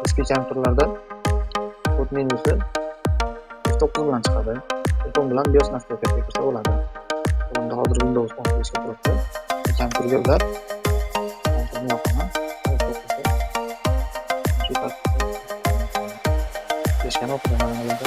eski kompyuterlarda kod menyusi F9 bilan chiqadi. iPhone bilan BIOS nastroykaga kirsa bo'ladi. Bunda hozir Windows 10 ishga turibdi. Kompyuterga ular kompyuterni yoqaman. Shu tartibda ishga o'qiganlarda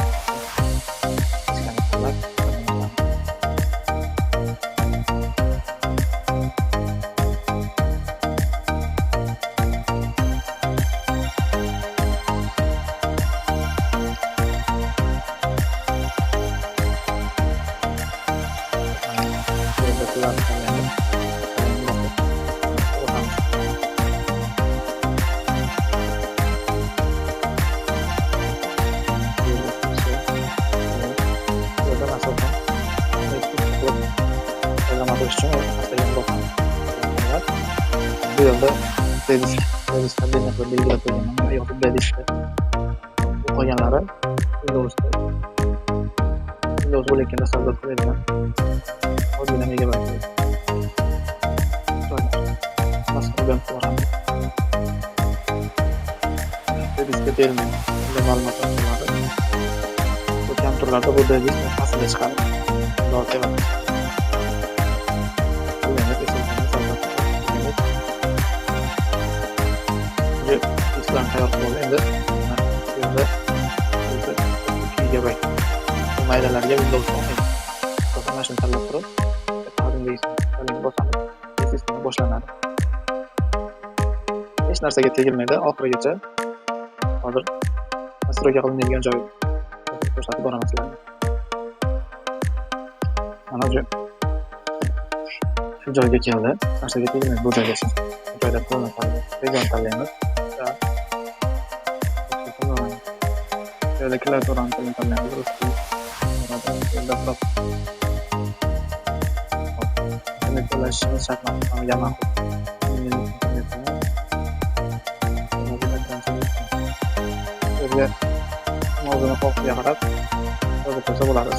bu yerda playlistlar belgilab qo'yganman. Yoki playlistda qolganlari Windows bo'layotganda savdo qilingan. Ozgina megabayt. Masalan, ko'ramiz. Playlistga berilmagan ma'lumotlar bo'ladi. Bu kompyuterlarda bu playlist aslida chiqadi. Islam tayyor bo'ldi. Endi bu yerda 2 GB maydalarga Windows 10 mana shuni tanlab turib, qadimgi bosamiz, sistem boshlanadi. Hech narsaga tegilmaydi oxirigacha. Hozir nastroyga qilinadigan joy ko'rsatib boraman sizlarga. Mana shu joyga keldi. Narsaga tegilmaydi bu joygacha. Bu joyda qo'llanadi. Region tanlaymiz. Klaviaturani tanlaymiz. Manipulashni shartnoma ma'qul. Sizga mavzuni xohiga qarab yozib qo'ysa bo'ladi.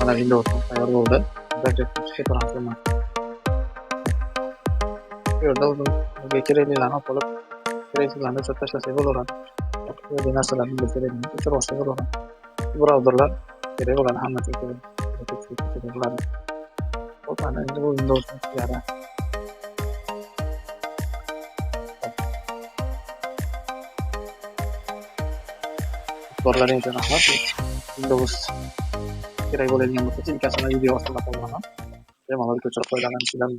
Mana Windows tayyor bo'ldi. Chiqib turamiz. Bu yerda o'zimizga keraklilarni olib olib, keraklilarni o'chirib tashlasak bo'laveradi. Bu narsalarni bildiradigan o'chirib olsak bo'laveradi. Brauzerlar kerak bo'ladi, hammasi kerak bo'ladi. Hop, mana endi bu Windows yara. Borlaringiz rahmat. Windows kerak bo'ladigan bo'lsa, telkasini video ostida qoldirman. Bemalol ko'chirib qo'yiladi.